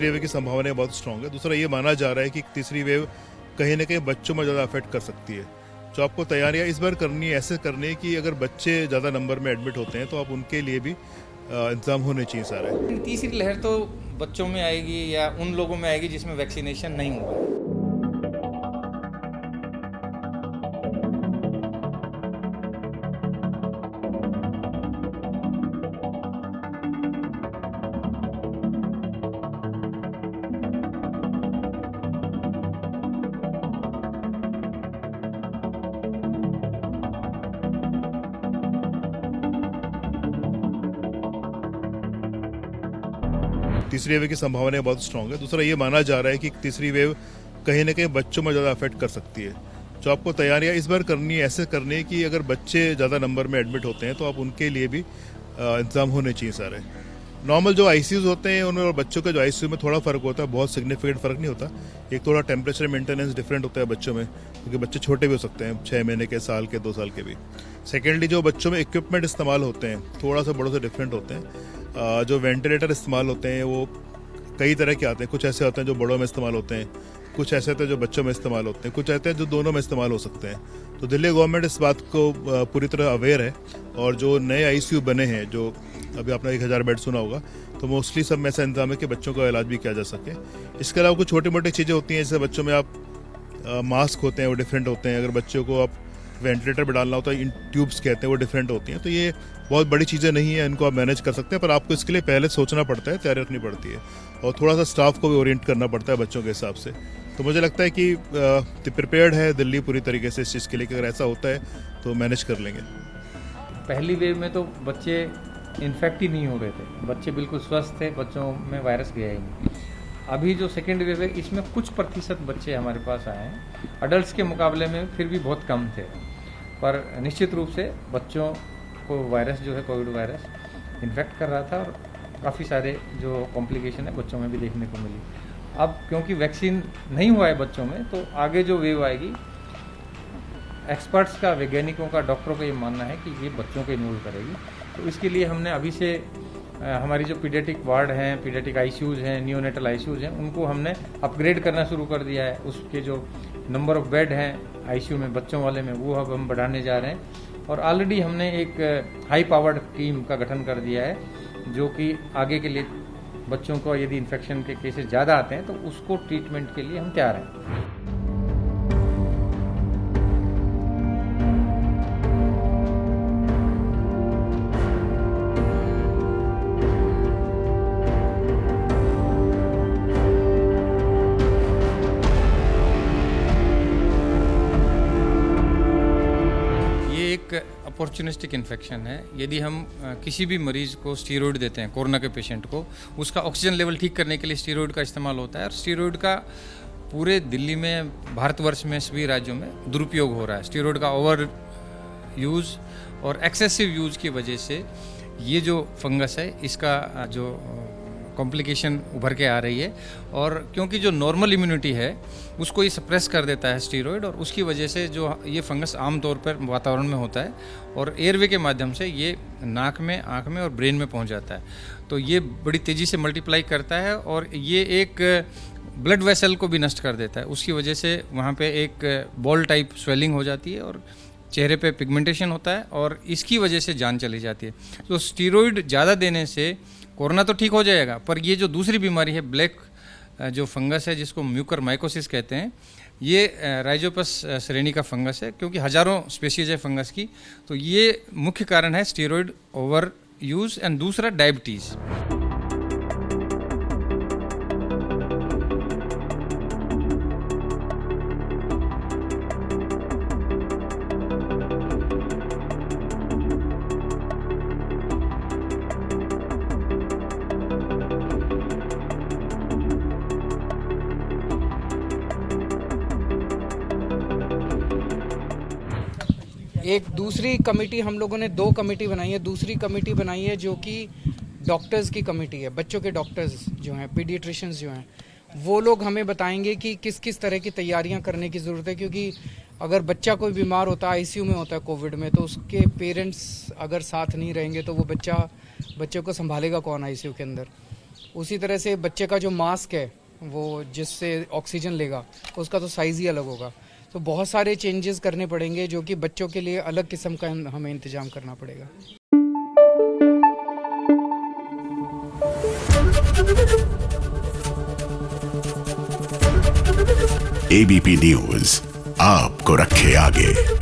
तीसरी वेव की संभावना बहुत स्ट्रांग है। दूसरा ये माना जा रहा है कि तीसरी वेव कहीं ना कहीं बच्चों में ज़्यादा अफेक्ट कर सकती है। जो आपको तैयारियां इस बार करनी है, ऐसे करनी है कि अगर बच्चे ज़्यादा नंबर में एडमिट होते हैं तो आप उनके लिए भी इंतजाम होने चाहिए सारे। तीसरी लहर तो बच्चों में आएगी या उन लोगों में आएगी जिसमें वैक्सीनेशन नहीं हुआ है। तीसरी वेव की संभावना बहुत स्ट्रांग है। दूसरा ये माना जा रहा है कि तीसरी वेव कहीं ना कहीं बच्चों में ज़्यादा अफेक्ट कर सकती है। जो आपको तैयारियां इस बार करनी है, ऐसे करनी है कि अगर बच्चे ज़्यादा नंबर में एडमिट होते हैं तो आप उनके लिए भी इंतजाम होने चाहिए सारे। नॉर्मल जो आईसीयूज होते हैं उनमें और बच्चों के जो आईसीयू में थोड़ा फर्क होता है, बहुत सिग्निफिकेंट फर्क नहीं होता। एक थोड़ा टेम्परेचर मेंटेनेंस डिफरेंट होता है बच्चों में, क्योंकि बच्चे छोटे भी हो सकते हैं, 6 महीने के, साल के, 2 साल के भी। सेकेंडली जो बच्चों में इक्विपमेंट इस्तेमाल होते हैं थोड़ा सा बड़ों से डिफरेंट होते हैं। जो वेंटिलेटर इस्तेमाल होते हैं वो कई तरह के आते हैं। कुछ ऐसे होते हैं जो बड़ों में इस्तेमाल होते हैं, कुछ ऐसे होते हैं जो बच्चों में इस्तेमाल होते हैं, कुछ ऐसे हैं जो दोनों में इस्तेमाल हो सकते हैं। तो दिल्ली गवर्नमेंट इस बात को पूरी तरह अवेयर है, और जो नए आईसीयू बने हैं, जो अभी आपने 1000 बेड सुना होगा, तो मोस्टली सब में ऐसा इंतजाम है कि बच्चों का इलाज भी किया जा सके। इसके अलावा कुछ छोटी मोटी चीज़ें होती हैं, जैसे बच्चों में आप मास्क होते हैं वो डिफरेंट होते हैं। अगर बच्चों को आप वेंटिलेटर पर डालना होता है, इन ट्यूब्स कहते हैं, वो डिफरेंट होती हैं। तो ये बहुत बड़ी चीज़ें नहीं है, इनको आप मैनेज कर सकते हैं, पर आपको इसके लिए पहले सोचना पड़ता है, तैयारी रखनी पड़ती है, और थोड़ा सा स्टाफ को भी ओरिएंट करना पड़ता है बच्चों के हिसाब से। तो मुझे लगता है कि प्रिपेयर्ड है दिल्ली पूरी तरीके से इस चीज़ के लिए कि अगर ऐसा होता है तो मैनेज कर लेंगे। पहली वेव में तो बच्चे इन्फेक्ट ही नहीं हो रहे थे, बच्चे बिल्कुल स्वस्थ थे, बच्चों में वायरस गया ही नहीं। अभी जो सेकेंड वेव है इसमें कुछ प्रतिशत बच्चे हमारे पास आए हैं, अडल्ट के मुकाबले में फिर भी बहुत कम थे, पर निश्चित रूप से बच्चों को वायरस जो है कोविड वायरस इन्फेक्ट कर रहा था, और काफ़ी सारे जो कॉम्प्लिकेशन है बच्चों में भी देखने को मिली। अब क्योंकि वैक्सीन नहीं हुआ है बच्चों में, तो आगे जो वेव आएगी, एक्सपर्ट्स का, वैज्ञानिकों का, डॉक्टरों का ये मानना है कि ये बच्चों को इन्वॉल्व करेगी। तो इसके लिए हमने अभी से हमारी जो पीडियाट्रिक वार्ड हैं, पीडियाट्रिक आईसीयूज हैं, नियोनेटल आईसीयूज हैं, उनको हमने अपग्रेड करना शुरू कर दिया है। उसके जो नंबर ऑफ बेड हैं आईसीयू में बच्चों वाले में, वो अब हम बढ़ाने जा रहे हैं। और ऑलरेडी हमने एक हाई पावर्ड टीम का गठन कर दिया है, जो कि आगे के लिए बच्चों को यदि इन्फेक्शन के केसेस ज़्यादा आते हैं तो उसको ट्रीटमेंट के लिए हम तैयार हैं। अपॉर्चुनिस्टिक इन्फेक्शन है। यदि हम किसी भी मरीज को स्टीरॉयड देते हैं, कोरोना के पेशेंट को, उसका ऑक्सीजन लेवल ठीक करने के लिए स्टीरॉयड का इस्तेमाल होता है, और स्टीरॉयड का पूरे दिल्ली में, भारतवर्ष में, सभी राज्यों में दुरुपयोग हो रहा है। स्टीरॉयड का ओवर यूज़ और एक्सेसिव यूज़ की वजह से ये जो फंगस है, इसका जो कॉम्प्लिकेशन उभर के आ रही है, और क्योंकि जो नॉर्मल इम्यूनिटी है उसको ये सप्रेस कर देता है स्टीरॉयड, और उसकी वजह से जो ये फंगस आमतौर पर वातावरण में होता है और एयरवे के माध्यम से ये नाक में, आँख में और ब्रेन में पहुंच जाता है। तो ये बड़ी तेज़ी से मल्टीप्लाई करता है, और ये एक ब्लड वेसल को भी नष्ट कर देता है। उसकी वजह से वहाँ पे एक बॉल टाइप स्वेलिंग हो जाती है, और चेहरे पे पिगमेंटेशन होता है, और इसकी वजह से जान चली जाती है। तो स्टीरॉयड ज़्यादा देने से कोरोना तो ठीक हो जाएगा, पर ये जो दूसरी बीमारी है, ब्लैक जो फंगस है, जिसको म्यूकर माइकोसिस कहते हैं, ये राइजोपस श्रेणी का फंगस है, क्योंकि हज़ारों स्पेसीज है फंगस की। तो ये मुख्य कारण है स्टीरॉयड ओवर यूज़, एंड दूसरा डायबिटीज़। एक दूसरी कमेटी हम लोगों ने 2 कमेटी बनाई है। दूसरी कमेटी बनाई है जो कि डॉक्टर्स की कमेटी है। बच्चों के डॉक्टर्स जो हैं, पीडियाट्रिशियंस जो हैं, वो लोग हमें बताएंगे कि किस किस तरह की तैयारियां करने की ज़रूरत है, क्योंकि अगर बच्चा कोई बीमार होता है, आईसीयू में होता है कोविड में, तो उसके पेरेंट्स अगर साथ नहीं रहेंगे तो वो बच्चे को संभालेगा कौन आईसीयू के अंदर। उसी तरह से बच्चे का जो मास्क है वो जिससे ऑक्सीजन लेगा उसका तो साइज़ ही अलग होगा। तो बहुत सारे चेंजेस करने पड़ेंगे जो कि बच्चों के लिए अलग किस्म का हमें इंतजाम करना पड़ेगा। एबीपी न्यूज आपको रखे आगे।